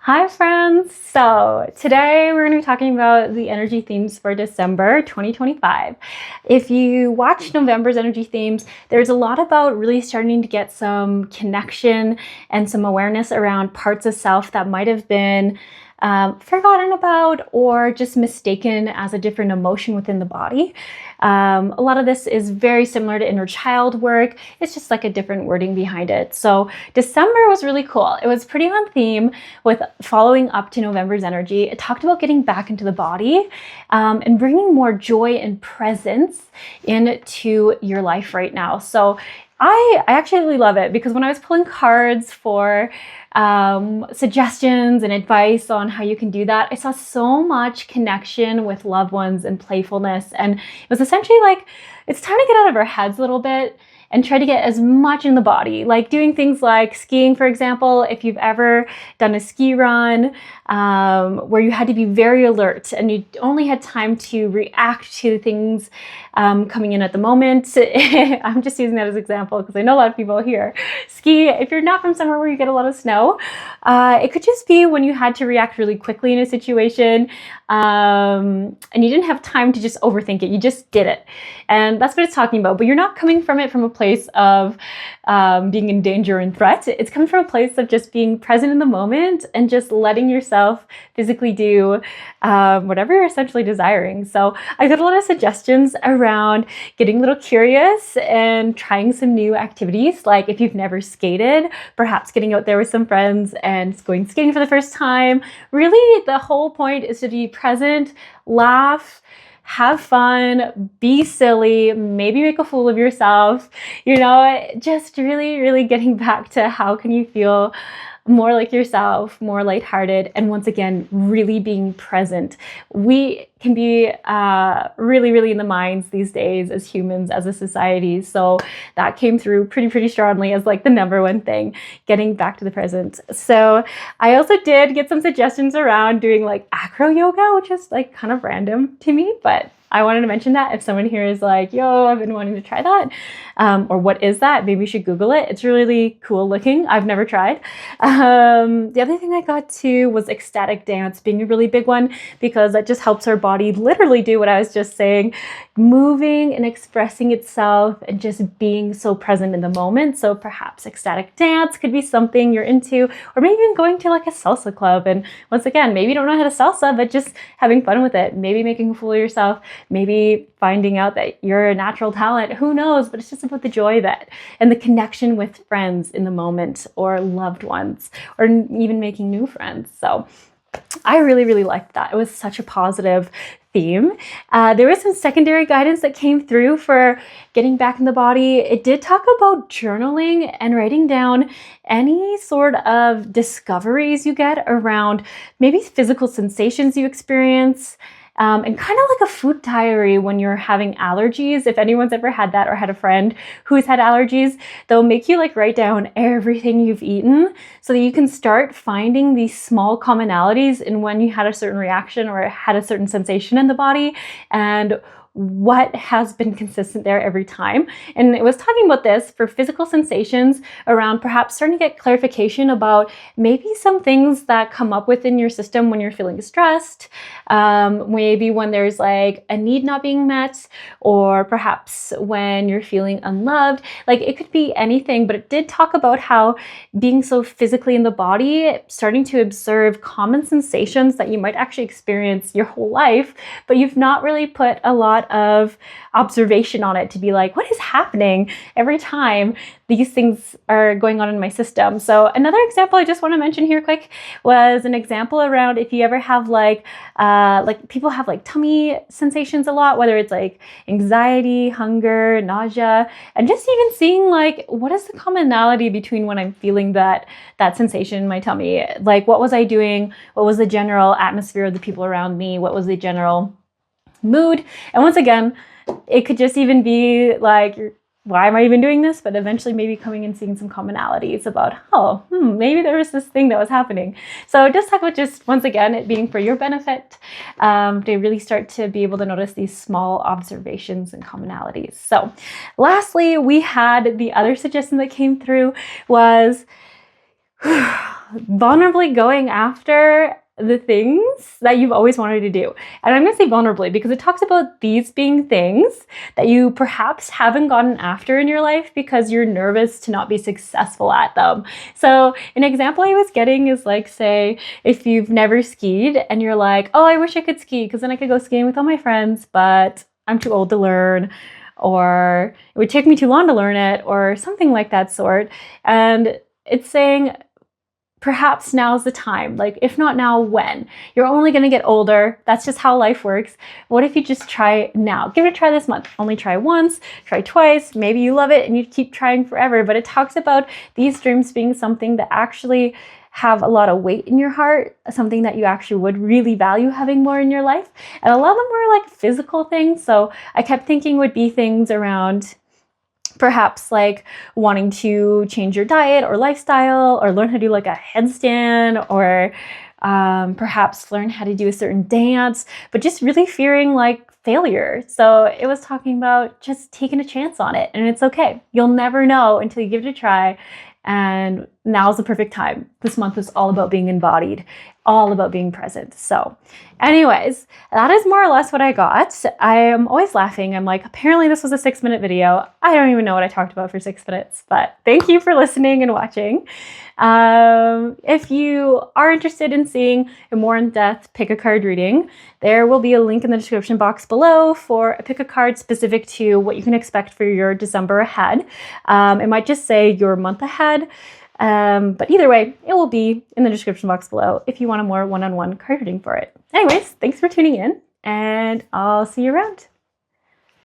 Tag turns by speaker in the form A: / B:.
A: Hi friends! So today we're going to be talking about the energy themes for December 2025. If you watch November's energy themes, there's a lot about really starting to get some connection and some awareness around parts of self that might have been forgotten about or just mistaken as a different emotion within the body. A lot of this is very similar to inner child work. It's just like a different wording behind it. So December was really cool. It was pretty on theme with following up to November's energy. It talked about getting back into the body and bringing more joy and presence into your life right now. So I actually really love it because when I was pulling cards for suggestions and advice on how you can do that, I saw so much connection with loved ones and playfulness. And it was essentially like, it's time to get out of our heads a little bit and try to get as much in the body, like doing things like skiing, for example. If you've ever done a ski run where you had to be very alert and you only had time to react to things coming in at the moment. I'm just using that as an example because I know a lot of people here ski. If you're not from somewhere where you get a lot of snow, it could just be when you had to react really quickly in a situation and you didn't have time to just overthink it. You just did it. And that's what it's talking about. But you're not coming from it from a place of being in danger and threat. It's coming from a place of just being present in the moment and just letting yourself physically do whatever you're essentially desiring. So I got a lot of suggestions around getting a little curious and trying some new activities. Like if you've never skated, perhaps getting out there with some friends and going skating for the first time. Really, the whole point is to be present, laugh, have fun, be silly, maybe make a fool of yourself, just really, really getting back to how can you feel more like yourself, more lighthearted, and once again, really being present. We can be really, really in the minds these days as humans, as a society. So that came through pretty strongly as like the number one thing, getting back to the present. So I also did get some suggestions around doing like acro yoga, which is like kind of random to me, but I wanted to mention that if someone here is like, yo, I've been wanting to try that, or what is that? Maybe you should Google it. It's really cool looking. I've never tried. The other thing I got to was ecstatic dance being a really big one because that just helps our body literally do what I was just saying, moving and expressing itself and just being so present in the moment. So perhaps ecstatic dance could be something you're into, or maybe even going to like a salsa club. And once again, maybe you don't know how to salsa, but just having fun with it, maybe making a fool of yourself, maybe finding out that you're a natural talent, who knows, but it's just about the joy of it and the connection with friends in the moment or loved ones or even making new friends. So I really, really liked that. It was such a positive theme. There was some secondary guidance that came through for getting back in the body. It did talk about journaling and writing down any sort of discoveries you get around maybe physical sensations you experience. And kind of like a food diary when you're having allergies. If anyone's ever had that or had a friend who's had allergies, they'll make you like write down everything you've eaten so that you can start finding these small commonalities in when you had a certain reaction or had a certain sensation in the body and what has been consistent there every time. And it was talking about this for physical sensations around perhaps starting to get clarification about maybe some things that come up within your system when you're feeling stressed, maybe when there's like a need not being met, or perhaps when you're feeling unloved. Like it could be anything, but it did talk about how being so physically in the body, starting to observe common sensations that you might actually experience your whole life, but you've not really put a lot of observation on it to be like, what is happening every time these things are going on in my system? So another example I just want to mention here quick was an example around if you ever have like people have like tummy sensations a lot, whether it's like anxiety, hunger, nausea, and just even seeing like, what is the commonality between when I'm feeling that sensation in my tummy? Like, what was I doing? What was the general atmosphere of the people around me? What was the general mood? And once again, it could just even be like, why am I even doing this? But eventually maybe coming and seeing some commonalities about, maybe there was this thing that was happening. So just talk about just, once again, it being for your benefit, to really start to be able to notice these small observations and commonalities. So lastly, we had the other suggestion that came through was vulnerably going after the things that you've always wanted to do. And I'm going to say vulnerably because it talks about these being things that you perhaps haven't gotten after in your life because you're nervous to not be successful at them. So an example I was getting is like, say, if you've never skied and you're like, oh, I wish I could ski because then I could go skiing with all my friends, but I'm too old to learn, or it would take me too long to learn it, or something like that sort. And it's saying, perhaps now's the time. Like, if not now, when? You're only going to get older. That's just how life works. What if you just try now? Give it a try this month. Only try once, try twice. Maybe you love it and you keep trying forever. But it talks about these dreams being something that actually have a lot of weight in your heart, something that you actually would really value having more in your life. And a lot of them were like physical things. So I kept thinking would be things around perhaps like wanting to change your diet or lifestyle, or learn how to do like a headstand, or perhaps learn how to do a certain dance, but just really fearing like failure. So it was talking about just taking a chance on it, and it's okay. You'll never know until you give it a try. And now's the perfect time. This month is all about being embodied, all about being present. So anyways, that is more or less what I got. I am always laughing. I'm like, apparently this was a 6-minute video. I don't even know what I talked about for 6 minutes, but thank you for listening and watching. If you are interested in seeing a more in-depth pick a card reading, there will be a link in the description box below for a pick a card specific to what you can expect for your December ahead. It might just say your month ahead, but either way, it will be in the description box below if you want a more one-on-one card reading for it. Anyways, thanks for tuning in, and I'll see you around.